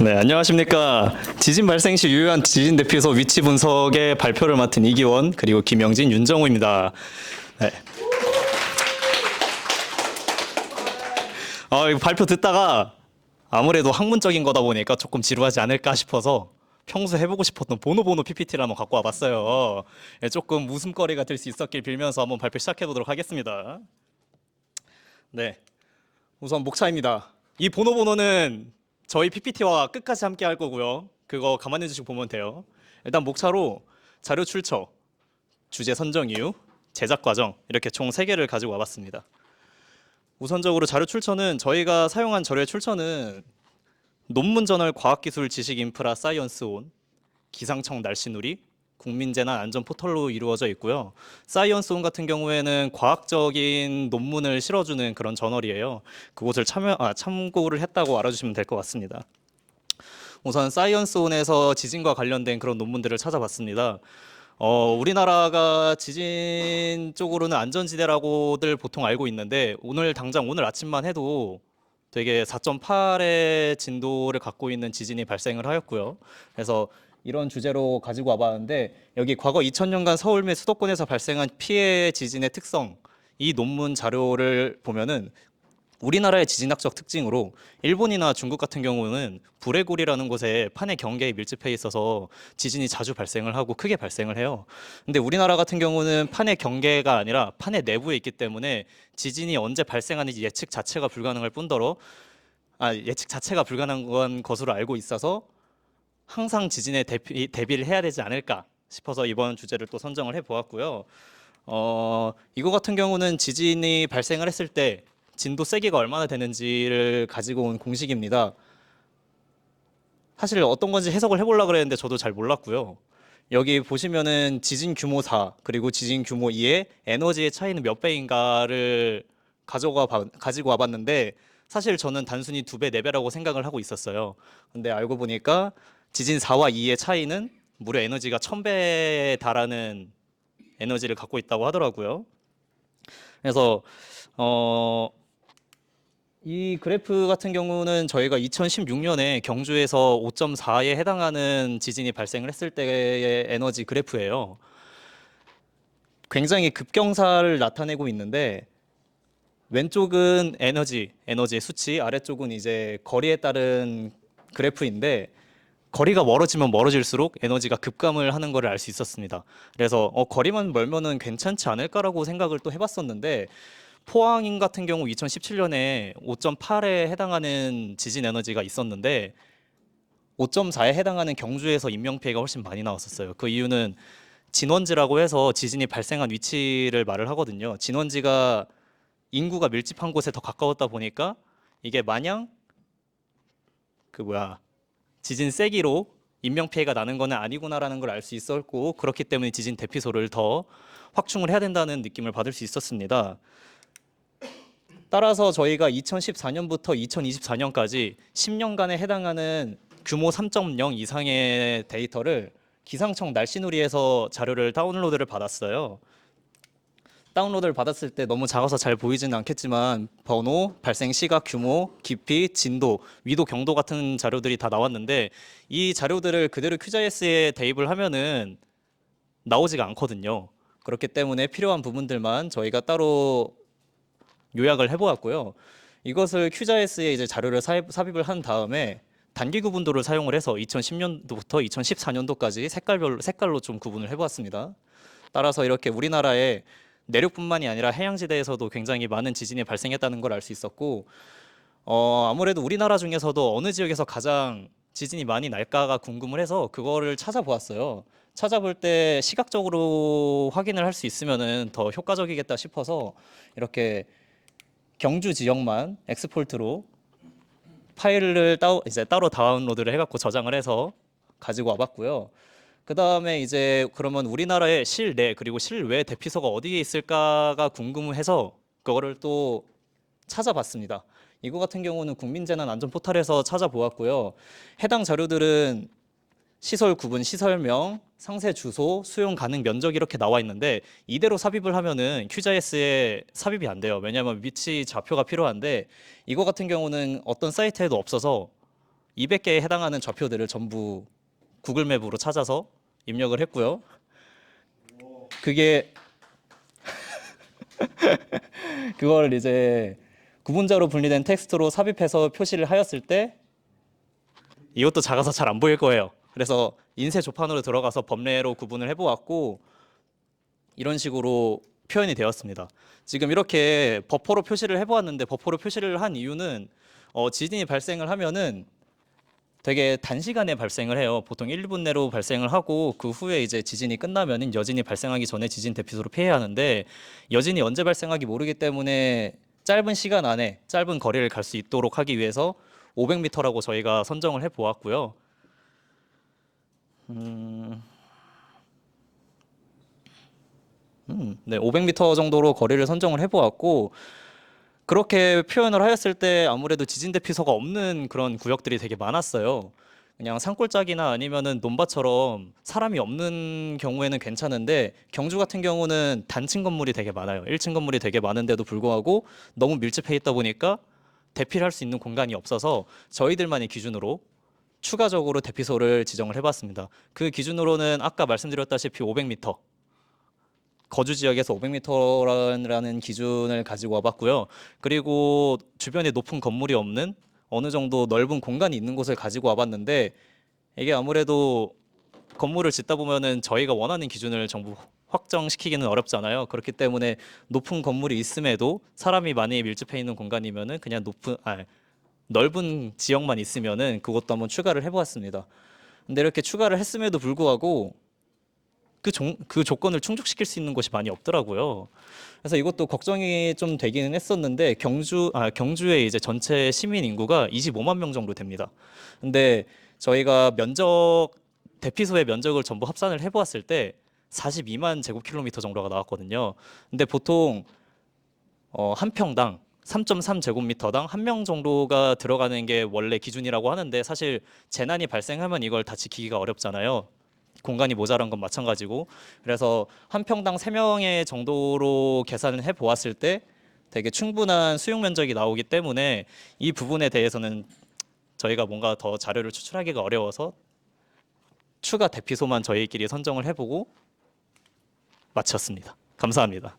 네, 안녕하십니까. 지진 발생 시 유효한 지진 대피소 위치 분석의 발표를 맡은 이기원, 그리고 김영진, 윤정우입니다. 네. 이거 발표 듣다가 아무래도 학문적인 거다 보니까 조금 지루하지 않을까 싶어서 평소 해보고 싶었던 보노보노 PPT를 한번 갖고 와봤어요. 네, 조금 웃음거리가 될 수 있었길 빌면서 한번 발표 시작해보도록 하겠습니다. 네, 우선 목차입니다. 이 보노보노는 저희 PPT와 끝까지 함께 할 거고요. 그거 가만히 주시고 보면 돼요. 일단 목차로 자료 출처, 주제 선정 이유, 제작 과정 이렇게 총 3개를 가지고 와봤습니다. 우선적으로 자료 출처는 저희가 사용한 자료의 출처는 논문 저널 과학기술 지식인프라 사이언스온, 기상청 날씨누리, 국민재난 안전 포털로 이루어져 있고요. 사이언스온 같은 경우에는 과학적인 논문을 실어주는 그런 저널이에요. 그곳을 참고를 했다고 알아주시면 될 것 같습니다. 우선 사이언스온에서 지진과 관련된 그런 논문들을 찾아봤습니다. 우리나라가 지진 쪽으로는 안전지대라고들 보통 알고 있는데 오늘 아침만 해도 되게 4.8의 진도를 갖고 있는 지진이 발생을 하였고요. 그래서 이런 주제로 가지고 와봤는데 여기 과거 2000년간 서울 및 수도권에서 발생한 피해 지진의 특성, 이 논문 자료를 보면은 우리나라의 지진학적 특징으로 일본이나 중국 같은 경우는 불레굴이라는 곳에 판의 경계에 밀집해 있어서 지진이 자주 발생을 하고 크게 발생을 해요. 근데 우리나라 같은 경우는 판의 경계가 아니라 판의 내부에 있기 때문에 지진이 언제 발생하는지 예측 자체가 불가능할 뿐더러 예측 자체가 불가능한 것으로 알고 있어서 항상 지진에 대비를 해야 되지 않을까 싶어서 이번 주제를 또 선정을 해보았고요. 이거 같은 경우는 지진이 발생을 했을 때 진도 세기가 얼마나 되는지를 가지고 온 공식입니다. 사실 어떤 건지 해석을 해보려고 그랬는데 저도 잘 몰랐고요. 여기 보시면은 지진 규모 4 그리고 지진 규모 2의 에너지의 차이는 몇 배인가를 가지고 와봤는데 사실 저는 단순히 2배, 4배라고 생각을 하고 있었어요. 근데 알고 보니까 지진 4와 2의 차이는 무려 에너지가 1000배에 달하는 에너지를 갖고 있다고 하더라고요. 그래서 이 그래프 같은 경우는 저희가 2016년에 경주에서 5.4에 해당하는 지진이 발생을 했을 때의 에너지 그래프예요. 굉장히 급경사를 나타내고 있는데 왼쪽은 에너지의 수치, 아래쪽은 이제 거리에 따른 그래프인데 거리가 멀어지면 멀어질수록 에너지가 급감을 하는 것을 알 수 있었습니다. 그래서 거리만 멀면은 괜찮지 않을까라고 생각을 또 해봤었는데 포항인 같은 경우 2017년에 5.8에 해당하는 지진 에너지가 있었는데 5.4에 해당하는 경주에서 인명피해가 훨씬 많이 나왔었어요. 그 이유는 진원지라고 해서 지진이 발생한 위치를 말을 하거든요. 진원지가 인구가 밀집한 곳에 더 가까웠다 보니까 이게 마냥 지진 세기로 인명피해가 나는 거는 아니구나라는 걸 알 수 있었고 그렇기 때문에 지진 대피소를 더 확충을 해야 된다는 느낌을 받을 수 있었습니다. 따라서 저희가 2014년부터 2024년까지 10년간에 해당하는 규모 3.0 이상의 데이터를 기상청 날씨누리에서 자료를 다운로드를 받았어요. 다운로드를 받았을 때 너무 작아서 잘 보이지는 않겠지만 번호, 발생 시각, 규모, 깊이, 진도, 위도, 경도 같은 자료들이 다 나왔는데 이 자료들을 그대로 QGIS에 대입을 하면은 나오지가 않거든요. 그렇기 때문에 필요한 부분들만 저희가 따로 요약을 해보았고요. 이것을 QGIS에 이제 자료를 삽입을 한 다음에 단기 구분도를 사용을 해서 2010년도부터 2014년도까지 색깔로 좀 구분을 해보았습니다. 따라서 이렇게 우리나라의 내륙뿐만이 아니라 해양지대에서도 굉장히 많은 지진이 발생했다는 걸 알 수 있었고 아무래도 우리나라 중에서도 어느 지역에서 가장 지진이 많이 날까가 궁금을 해서 그거를 찾아보았어요. 찾아볼 때 시각적으로 확인을 할 수 있으면은 더 효과적이겠다 싶어서 이렇게 경주 지역만 엑스폴트로 파일을 따로 다운로드를 해갖고 저장을 해서 가지고 와봤고요. 그 다음에 이제 그러면 우리나라의 실내 그리고 실외 대피소가 어디에 있을까가 궁금해서 그거를 또 찾아봤습니다. 이거 같은 경우는 국민재난 안전 포털에서 찾아보았고요. 해당 자료들은 시설 구분, 시설명, 상세 주소, 수용 가능 면적 이렇게 나와 있는데 이대로 삽입을 하면은 QGIS에 삽입이 안 돼요. 왜냐하면 위치 좌표가 필요한데 이거 같은 경우는 어떤 사이트에도 없어서 200개에 해당하는 좌표들을 전부 구글 맵으로 찾아서 입력을 했고요. 그게 그걸 이제 구분자로 분리된 텍스트로 삽입해서 표시를 하였을 때 이것도 작아서 잘 안 보일 거예요. 그래서 인쇄 조판으로 들어가서 범례로 구분을 해보았고 이런 식으로 표현이 되었습니다. 지금 이렇게 버퍼로 표시를 해보았는데 버퍼로 표시를 한 이유는 지진이 발생을 하면은 되게 단시간에 발생을 해요. 보통 1분 내로 발생을 하고 그 후에 이제 지진이 끝나면은 여진이 발생하기 전에 지진 대피소로 피해야 하는데 여진이 언제 발생하기 모르기 때문에 짧은 시간 안에 짧은 거리를 갈 수 있도록 하기 위해서 500m라고 저희가 선정을 해 보았고요. 네, 500m 정도로 거리를 선정을 해 보았고 그렇게 표현을 하였을 때 아무래도 지진 대피소가 없는 그런 구역들이 되게 많았어요. 그냥 산골짜기나 아니면은 논밭처럼 사람이 없는 경우에는 괜찮은데 경주 같은 경우는 단층 건물이 되게 많아요. 1층 건물이 되게 많은데도 불구하고 너무 밀집해 있다 보니까 대피를 할 수 있는 공간이 없어서 저희들만의 기준으로 추가적으로 대피소를 지정을 해봤습니다. 그 기준으로는 아까 말씀드렸다시피 500m 거주 지역에서 500m라는 기준을 가지고 와봤고요. 그리고 주변에 높은 건물이 없는 어느 정도 넓은 공간이 있는 곳을 가지고 와봤는데 이게 아무래도 건물을 짓다 보면은 저희가 원하는 기준을 전부 확정시키기는 어렵잖아요. 그렇기 때문에 높은 건물이 있음에도 사람이 많이 밀집해 있는 공간이면은 그냥 넓은 지역만 있으면은 그것도 한번 추가를 해보았습니다. 근데 이렇게 추가를 했음에도 불구하고 그 조건을 충족시킬 수 있는 곳이 많이 없더라고요. 그래서 이것도 걱정이 좀 되기는 했었는데 경주의 이제 전체 시민 인구가 25만 명 정도 됩니다. 근데 저희가 대피소의 면적을 전부 합산을 해보았을 때 42만 제곱킬로미터 정도가 나왔거든요. 근데 보통 한 평당 3.3 제곱미터당 한 명 정도가 들어가는 게 원래 기준이라고 하는데 사실 재난이 발생하면 이걸 다 지키기가 어렵잖아요. 공간이 모자란 건 마찬가지고 그래서 한 평당 3명의 정도로 계산을 해 보았을 때 되게 충분한 수용 면적이 나오기 때문에 이 부분에 대해서는 저희가 뭔가 더 자료를 추출하기가 어려워서 추가 대피소만 저희끼리 선정을 해보고 마쳤습니다. 감사합니다.